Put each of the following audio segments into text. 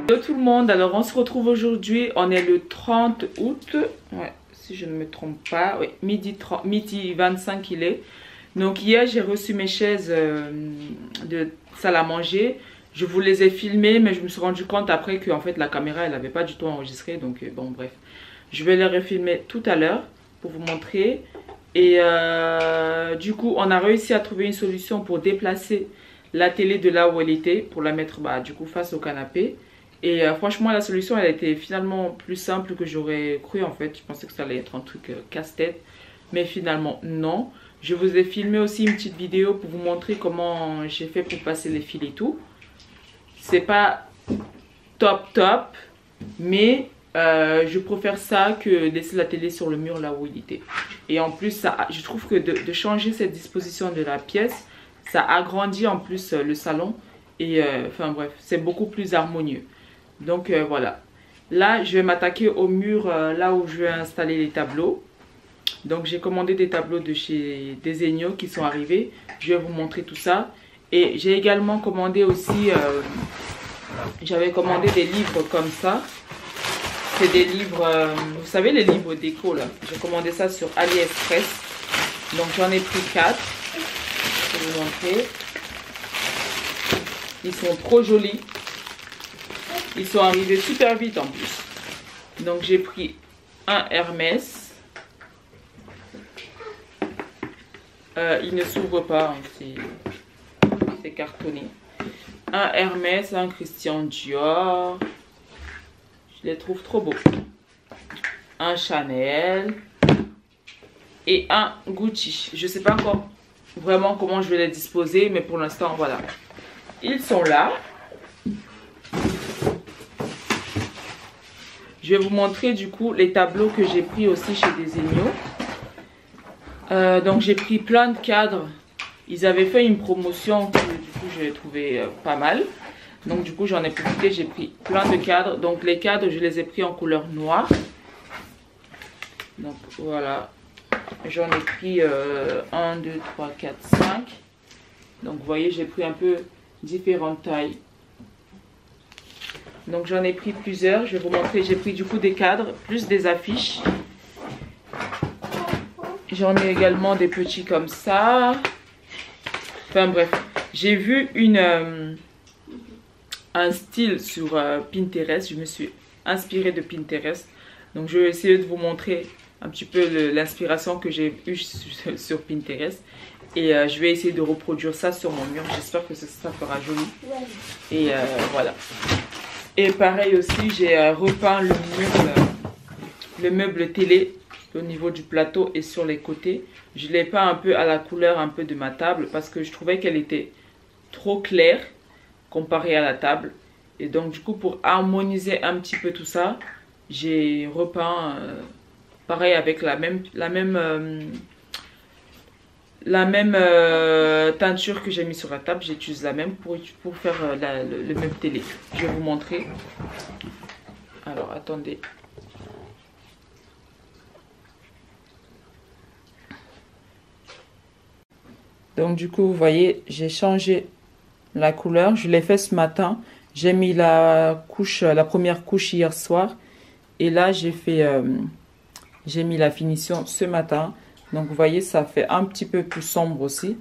Hello tout le monde, alors on se retrouve aujourd'hui, on est le 30 août, ouais, si je ne me trompe pas, oui, midi 25 il est. Donc hier j'ai reçu mes chaises de salle à manger, je vous les ai filmées mais je me suis rendu compte après que en fait la caméra elle n'avait pas du tout enregistré, donc bon bref. Je vais les refilmer tout à l'heure pour vous montrer. Et du coup on a réussi à trouver une solution pour déplacer la télé de là où elle était, pour la mettre du coup face au canapé. Et franchement la solution elle était finalement plus simple que j'aurais cru en fait. Je pensais que ça allait être un truc casse-tête, mais finalement non. Je vous ai filmé aussi une petite vidéo pour vous montrer comment j'ai fait pour passer les fils et tout. C'est pas top, mais je préfère ça que laisser la télé sur le mur là où il était. Et en plus ça, je trouve que de changer cette disposition de la pièce, ça agrandit en plus le salon. Et enfin bref, c'est beaucoup plus harmonieux. Donc voilà. Là, je vais m'attaquer au mur là où je vais installer les tableaux. Donc j'ai commandé des tableaux de chez Desenio qui sont arrivés. Je vais vous montrer tout ça. Et j'ai également commandé aussi, j'avais commandé des livres comme ça. C'est des livres, vous savez les livres déco là. J'ai commandé ça sur AliExpress. Donc j'en ai pris 4. Je vais vous montrer. Ils sont trop jolis. Ils sont arrivés super vite en plus. Donc j'ai pris un Hermès. Il ne s'ouvre pas, hein, c'est cartonné. Un Hermès, un Christian Dior. Je les trouve trop beaux. Un Chanel. Et un Gucci. Je ne sais pas encore vraiment comment je vais les disposer, mais pour l'instant voilà. Ils sont là. Je vais vous montrer du coup les tableaux que j'ai pris aussi chez Desenio. Donc j'ai pris plein de cadres. Ils avaient fait une promotion que du coup j'ai trouvé pas mal. Donc du coup j'en ai profité, j'ai pris plein de cadres. Donc les cadres je les ai pris en couleur noire. Donc voilà. J'en ai pris 1, 2, 3, 4, 5. Donc vous voyez j'ai pris un peu différentes tailles. Donc j'en ai pris plusieurs, je vais vous montrer. J'ai pris du coup des cadres, plus des affiches. J'en ai également des petits comme ça. Enfin bref, j'ai vu un style sur Pinterest. Je me suis inspirée de Pinterest. Donc je vais essayer de vous montrer un petit peu l'inspiration que j'ai eue sur Pinterest. Et je vais essayer de reproduire ça sur mon mur. J'espère que ça fera joli. Et voilà. Et pareil aussi, j'ai repeint le meuble télé au niveau du plateau et sur les côtés. Je l'ai peint un peu à la couleur un peu de ma table parce que je trouvais qu'elle était trop claire comparée à la table. Et donc du coup pour harmoniser un petit peu tout ça, j'ai repeint pareil avec la même teinture que j'ai mis sur la table. J'utilise la même pour faire le meuble télé. Je vais vous montrer. Alors attendez. Donc du coup vous voyez j'ai changé la couleur. Je l'ai fait ce matin. J'ai mis la première couche hier soir. Et là j'ai mis la finition ce matin. Donc vous voyez ça fait un petit peu plus sombre aussi,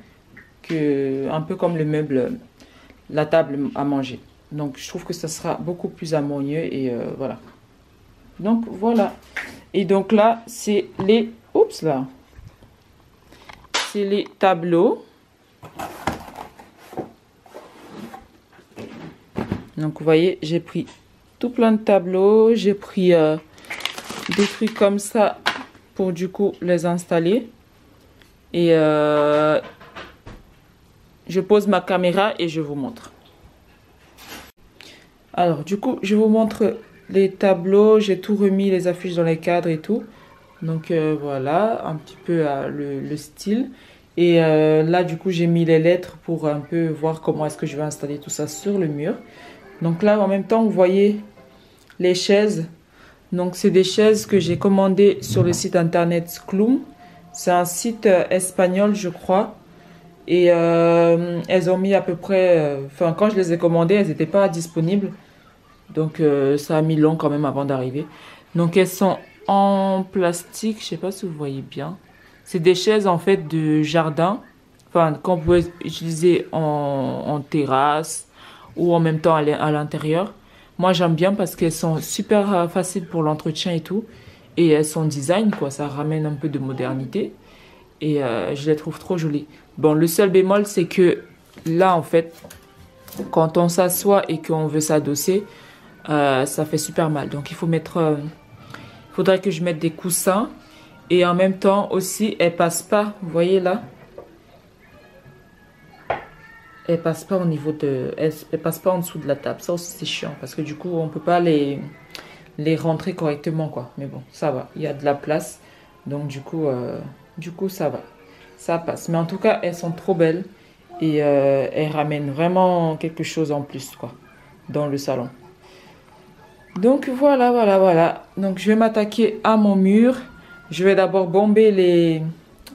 un peu comme le meuble, la table à manger. Donc je trouve que ça sera beaucoup plus harmonieux et voilà. Donc voilà. Et donc là c'est les, oups là, c'est les tableaux. Donc vous voyez j'ai pris tout plein de tableaux, j'ai pris des trucs comme ça pour du coup les installer. Et je pose ma caméra et je vous montre. Alors du coup je vous montre les tableaux. J'ai tout remis, les affiches dans les cadres et tout. Donc voilà un petit peu le style. Et là du coup j'ai mis les lettres pour un peu voir comment est-ce que je vais installer tout ça sur le mur. Donc là en même temps vous voyez les chaises. Donc c'est des chaises que j'ai commandées sur le site internet Schlum. C'est un site espagnol je crois. Et elles ont mis à peu près, enfin quand je les ai commandées elles n'étaient pas disponibles. Donc ça a mis long quand même avant d'arriver. Donc elles sont en plastique, je sais pas si vous voyez bien. C'est des chaises en fait de jardin, enfin qu'on peut utiliser en terrasse ou en même temps à l'intérieur. Moi j'aime bien parce qu'elles sont super faciles pour l'entretien et tout. Et elles sont design quoi, ça ramène un peu de modernité. Et je les trouve trop jolies. Bon, le seul bémol c'est que là en fait, quand on s'assoit et qu'on veut s'adosser, ça fait super mal. Donc il faut mettre, faudrait que je mette des coussins. Et en même temps aussi, elle passe pas, vous voyez là, elle passe pas au niveau de, elle passe pas en dessous de la table. Ça aussi c'est chiant parce que du coup on peut pas les rentrer correctement quoi. Mais bon, ça va, il y a de la place, donc du coup ça va, ça passe. Mais en tout cas, elles sont trop belles et elles ramènent vraiment quelque chose en plus quoi dans le salon. Donc voilà, voilà, voilà. Donc je vais m'attaquer à mon mur. Je vais d'abord bomber les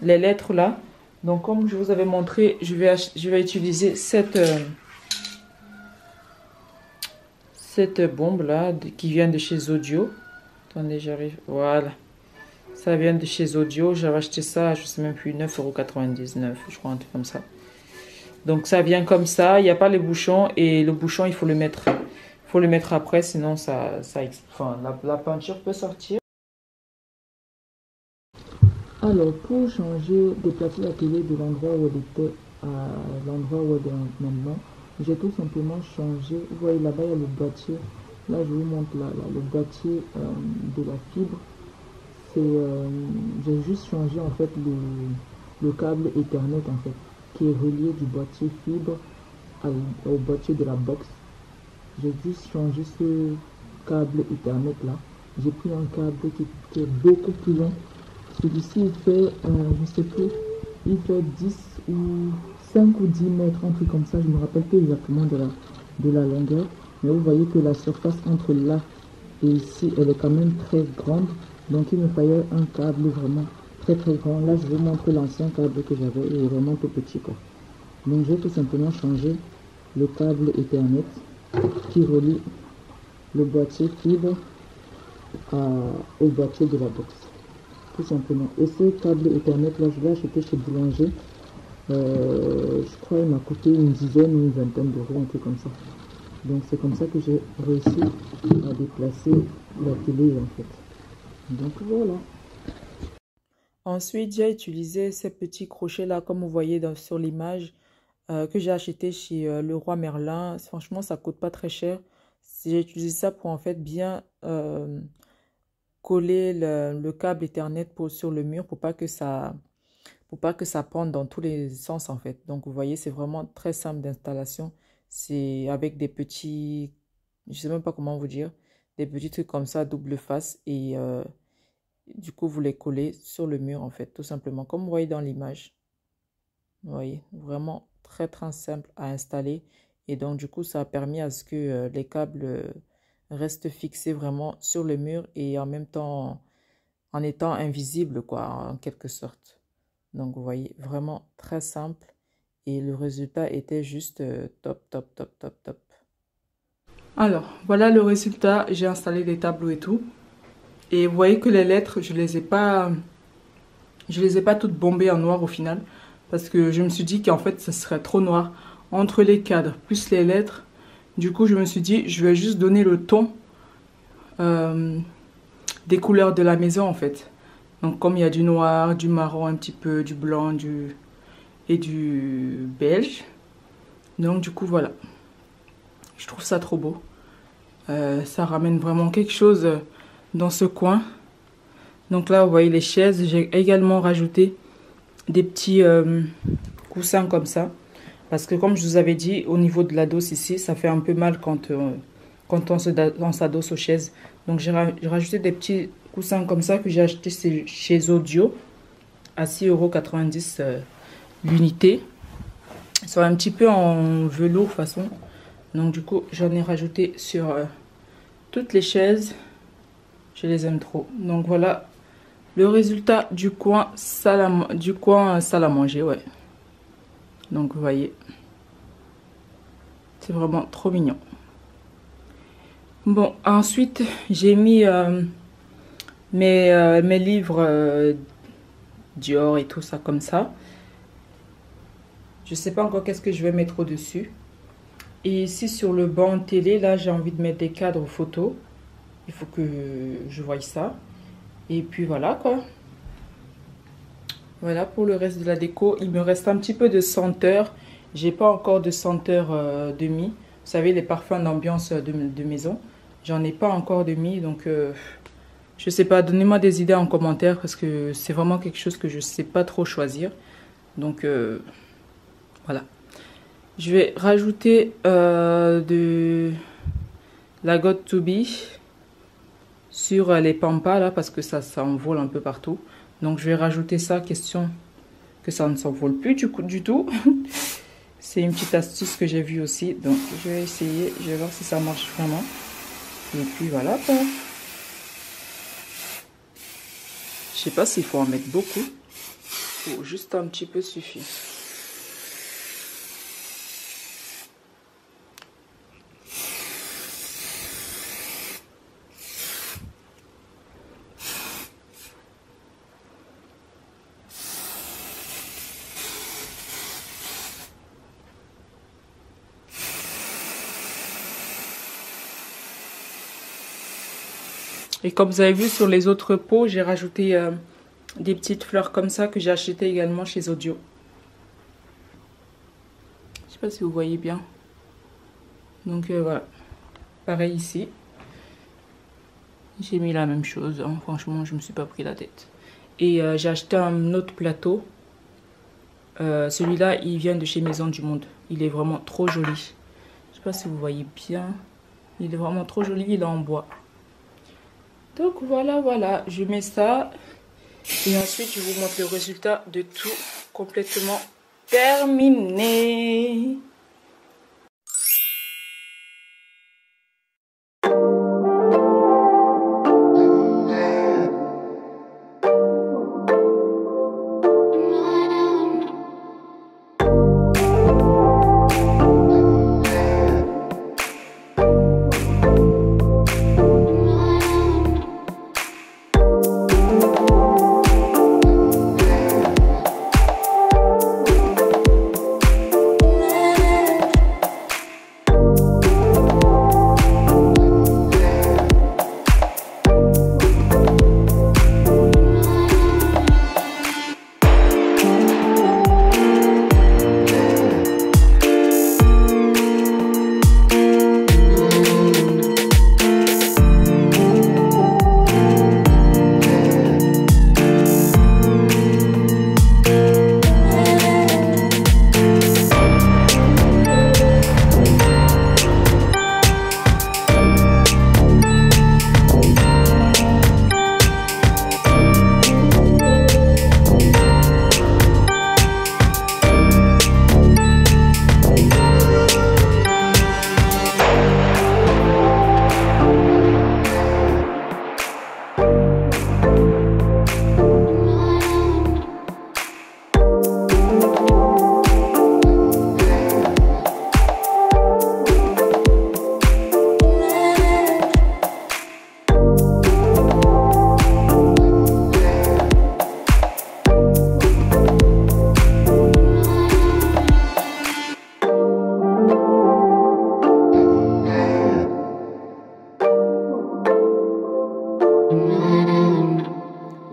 lettres là. Donc comme je vous avais montré, je vais utiliser cette bombe là qui vient de chez Audio. Attendez, j'arrive. Voilà. Ça vient de chez Audio. J'avais acheté ça, je sais même plus, 9,99 €, je crois, un truc comme ça. Donc ça vient comme ça. Il n'y a pas les bouchons. Et le bouchon, il faut le mettre. Faut le mettre après, sinon enfin, la peinture peut sortir. Alors, pour changer, déplacer la télé de l'endroit où elle était à l'endroit où elle est maintenant, j'ai tout simplement changé. Vous voyez là-bas, il y a le boîtier. Là, je vous montre le boîtier de la fibre. J'ai juste changé en fait le câble Ethernet en fait, qui est relié du boîtier fibre au boîtier de la box. J'ai juste changé ce câble Ethernet là. J'ai pris un câble qui est beaucoup plus long. Celui-ci il fait, je sais plus, il fait 10 ou 5 ou 10 mètres, un truc comme ça. Je ne me rappelle plus exactement de la longueur. Mais vous voyez que la surface entre là et ici, elle est quand même très grande. Donc il me fallait un câble vraiment très très grand. Là, je vous montre l'ancien câble que j'avais. Il est vraiment tout petit quoi. Donc j'ai tout simplement changé le câble Ethernet qui relie le boîtier fibre au boîtier de la box. Tout simplement. Et ce câble Ethernet là, je l'ai acheté chez Boulanger. Je crois qu'il m'a coûté une dizaine ou une vingtaine d'euros, un truc comme ça. Donc c'est comme ça que j'ai réussi à déplacer la télé en fait. Donc voilà. Ensuite, j'ai utilisé ces petits crochets là, comme vous voyez sur l'image, que j'ai acheté chez Leroy Merlin. Franchement, ça coûte pas très cher. J'ai utilisé ça pour en fait bien coller le câble Ethernet sur le mur pour pas que ça pende dans tous les sens en fait. Donc vous voyez, c'est vraiment très simple d'installation. C'est avec des petits, je sais même pas comment vous dire, des petits trucs comme ça, double face et du coup vous les collez sur le mur en fait, tout simplement, comme vous voyez dans l'image. Vous voyez, vraiment très très simple à installer et donc du coup ça a permis à ce que les câbles restent fixés vraiment sur le mur et en même temps en étant invisibles quoi, en quelque sorte. Donc vous voyez, vraiment très simple et le résultat était juste top, top, top, top, top. Alors, voilà le résultat. J'ai installé des tableaux et tout. Et vous voyez que les lettres, je les ai pas toutes bombées en noir au final. Parce que je me suis dit qu'en fait, ça serait trop noir entre les cadres plus les lettres. Du coup, je me suis dit, je vais juste donner le ton des couleurs de la maison en fait. Donc comme il y a du noir, du marron un petit peu, du blanc et du beige. Donc du coup voilà. Je trouve ça trop beau. Ça ramène vraiment quelque chose dans ce coin. Donc là vous voyez les chaises. J'ai également rajouté des petits coussins comme ça. Parce que comme je vous avais dit, au niveau de la dose ici, ça fait un peu mal quand on s'adosse aux chaises. Donc j'ai rajouté des petits coussins comme ça que j'ai acheté chez Audio à 6,90 € l'unité. Ils sont un petit peu en velours façon. Donc du coup j'en ai rajouté sur toutes les chaises. Je les aime trop. Donc voilà le résultat du coin salle à manger, ouais. Donc vous voyez, c'est vraiment trop mignon. Bon, ensuite, j'ai mis mes livres Dior et tout ça comme ça. Je sais pas encore qu'est-ce que je vais mettre au-dessus. Et ici, sur le banc télé, là, j'ai envie de mettre des cadres photos. Il faut que je voie ça. Et puis voilà, quoi. Voilà pour le reste de la déco. Il me reste un petit peu de senteur. J'ai pas encore de senteur demi. Vous savez, les parfums d'ambiance de maison. J'en ai pas encore demi. Donc, je sais pas. Donnez-moi des idées en commentaire parce que c'est vraiment quelque chose que je sais pas trop choisir. Donc, voilà. Je vais rajouter de la Got To Be sur les pampas là parce que ça envole un peu partout. Donc je vais rajouter ça, question que ça ne s'envole plus du tout. C'est une petite astuce que j'ai vue aussi. Donc je vais essayer, je vais voir si ça marche vraiment. Et puis voilà quoi. Je sais pas s'il faut en mettre beaucoup. Ou juste un petit peu suffit. Et comme vous avez vu sur les autres pots, j'ai rajouté des petites fleurs comme ça que j'ai achetées également chez Audio. Je sais pas si vous voyez bien. Donc voilà. Pareil ici. J'ai mis la même chose. Hein. Franchement, je me suis pas pris la tête. Et j'ai acheté un autre plateau. Celui-là, il vient de chez Maison du Monde. Il est vraiment trop joli. Je sais pas si vous voyez bien. Il est vraiment trop joli. Il est en bois. Donc voilà, voilà, je mets ça et ensuite je vous montre le résultat de tout complètement terminé.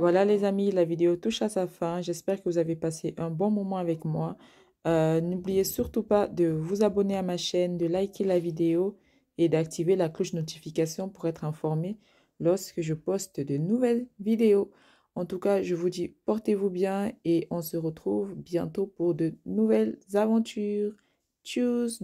Voilà les amis, la vidéo touche à sa fin. J'espère que vous avez passé un bon moment avec moi. N'oubliez surtout pas de vous abonner à ma chaîne, de liker la vidéo et d'activer la cloche notification pour être informé lorsque je poste de nouvelles vidéos. En tout cas, je vous dis portez-vous bien et on se retrouve bientôt pour de nouvelles aventures. Tchuss!